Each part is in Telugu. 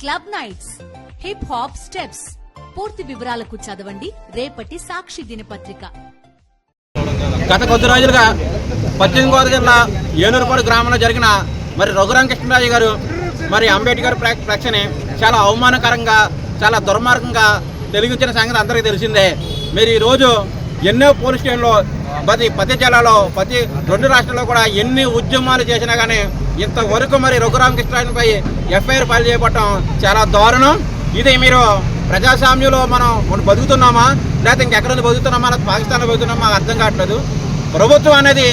Club nights, hip hop steps. పూర్తి వివరాలకు చదవండి రేపటి సాక్షి దినపత్రిక. గత కొద్ది రోజులుగా పశ్చిమ గోదావరి జిల్లా ఏనూరుపాడు గ్రామంలో జరిగిన మరి రఘురామకృష్ణరాజు గారు మరి అంబేద్కర్ ఫ్లెక్స్ని చాలా అవమానకరంగా, చాలా దుర్మార్గంగా తెలిగించిన సంగతి అందరికీ తెలిసిందే. మీరు ఈరోజు ఎన్నో పోలీస్ స్టేషన్లో ప్రతి జిల్లాలో ప్రతి 2 రాష్ట్రాల్లో కూడా ఎన్ని ఉద్యమాలు చేసినా కానీ ఇంతవరకు మరి రఘురామకృష్ణరాజుపై ఎఫ్ఐఆర్ ఫైల్ చేయబడటం చాలా దారుణం. ఇది మీరు ప్రజాస్వామ్యంలో మనం బతుకుతున్నామా, లేకపోతే ఇంకెక్కడ బతుకుతున్నామా, లేకపోతే పాకిస్తాన్లో బతుకుతున్నామా అర్థం కావట్లేదు. ప్రభుత్వం అనేది,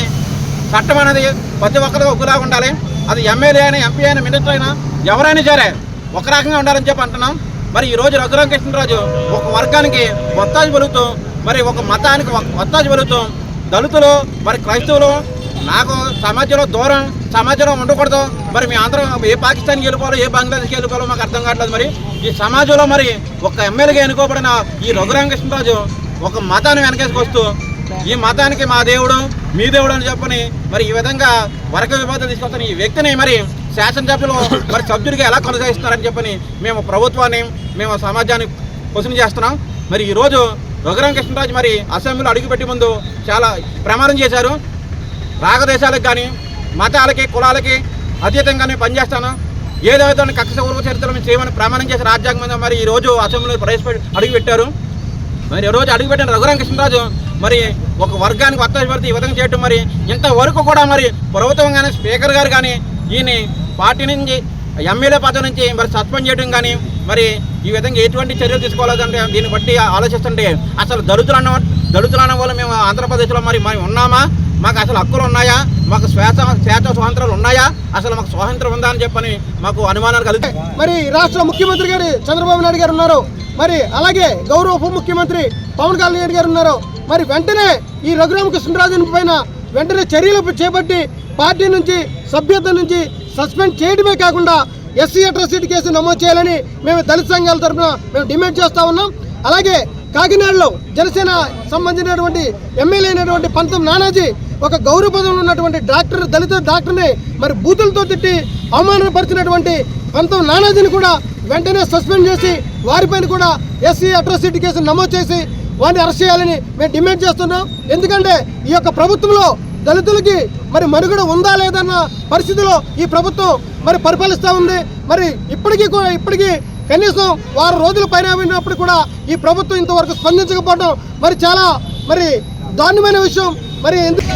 చట్టం అనేది ప్రతి ఒక్కరికి ఒకలాగా ఉండాలి. అది ఎమ్మెల్యే అయినా, ఎంపీ అయినా, మినిస్టర్ అయినా, ఎవరైనా సరే ఒక రకంగా ఉండాలని చెప్పి అంటున్నాం. మరి ఈరోజు రఘురామకృష్ణరాజు ఒక వర్గానికి ఒత్తాసు పలుకుతూ, మరి ఒక మతానికి ఒత్తాసు పలుకుతూ, దళితులు మరి క్రైస్తవులు నాకు సమాజంలో దూరం, సమాజంలో ఉండకూడదు, మరి మీ అందరం ఏ పాకిస్తాన్కి వెళ్ళిపోవాలో, ఏ బంగ్లాదేశ్కి వెళ్ళిపోవాలో మాకు అర్థం కావట్లేదు. మరి ఈ సమాజంలో మరి ఒక ఎమ్మెల్యేగా ఎన్నుకోబడిన ఈ రఘురామకృష్ణరాజు ఒక మతాన్ని వెనకేసుకొస్తూ, ఈ మతానికి మా దేవుడు, మీ దేవుడు అని చెప్పని మరి ఈ విధంగా వర్గ వివాదాలు తీసుకొస్తున్న ఈ వ్యక్తిని మరి శాసనసభ్యులు మరి సభ్యుడిగా ఎలా కొనసాగిస్తున్నారని చెప్పని మేము ప్రభుత్వాన్ని, మేము సమాజాన్ని క్వశ్చన్ చేస్తున్నాం. మరి ఈరోజు రఘురామకృష్ణరాజు మరి అసెంబ్లీలో అడుగుపెట్టే ముందు చాలా ప్రమాణం చేశారు. రాగదేశాలకు కానీ, మతాలకి, కులాలకి అతీతంగానే పనిచేస్తాను, ఏదైతే కక్ష పూర్వ చరిత్రను చేయమని ప్రమాణం చేసి రాజ్యాంగం మరి ఈరోజు అసెంబ్లీలో ప్రవేశపెట్టి అడుగుపెట్టారు. మరి ఈరోజు అడుగుపెట్టిన రఘురామకృష్ణరాజు మరి ఒక వర్గానికి ఒత్తాసపడితే ఈ విధంగా చేయటం మరి ఇంతవరకు కూడా మరి ప్రభుత్వం కానీ, స్పీకర్ గారు కానీ ఈయన పార్టీ నుంచి, ఎమ్మెల్యే పదవి నుంచి మరి సస్పెండ్ చేయడం కానీ మరి ఈ విధంగా ఎటువంటి చర్యలు తీసుకోవాలంటే దీన్ని బట్టి ఆలోచిస్తుంటే అసలు దళితులు అన్న వాళ్ళు మేము ఆంధ్రప్రదేశ్లో మరి మేము ఉన్నామా, మాకు అసలు హక్కులు ఉన్నాయా, మాకు స్వేచ్ఛ స్వాతంత్రాలు ఉన్నాయా, అసలు మాకు స్వాతంత్రం ఉందా అని చెప్పని మాకు అనుమానాలు కలుగుతాయి. మరి రాష్ట్ర ముఖ్యమంత్రి గారు చంద్రబాబు నాయుడు గారు ఉన్నారు, మరి అలాగే గౌరవ ఉప ముఖ్యమంత్రి పవన్ కళ్యాణ్ గారు ఉన్నారు. మరి వెంటనే ఈ రఘురామకృష్ణరాజు పైన వెంటనే చర్యలు చేపట్టి పార్టీ నుంచి, సభ్యత్వం నుంచి సస్పెండ్ చేయడమే కాకుండా ఎస్సీ అట్రాసిటీ కేసు నమోదు చేయాలని మేము దళిత సంఘాల తరఫున మేము డిమాండ్ చేస్తా ఉన్నాం. అలాగే కాకినాడలో జనసేన సంబంధించినటువంటి ఎమ్మెల్యే అయినటువంటి పంతం నానాజీ ఒక గౌరవ పదవిలో ఉన్నటువంటి డాక్టర్, దళిత డాక్టర్ని మరి బూతులతో తిట్టి అవమానపరిచినటువంటి పంతం నానాజీని కూడా వెంటనే సస్పెండ్ చేసి వారిపైన కూడా ఎస్సీ అట్రాసిటీ కేసు నమోదు చేసి వారిని అరెస్ట్ చేయాలని మేము డిమాండ్ చేస్తున్నాం. ఎందుకంటే ఈ యొక్క ప్రభుత్వంలో దళితులకి మరి మనుగడ ఉందా లేదన్న పరిస్థితిలో ఈ ప్రభుత్వం మరి పరిపాలిస్తూ ఉంది. మరి ఇప్పటికీ కనీసం 6 రోజుల పైన అయినప్పుడు కూడా ఈ ప్రభుత్వం ఇంతవరకు స్పందించకపోవడం మరి చాలా మరి దారుణమైన విషయం. మరి ఎందుకు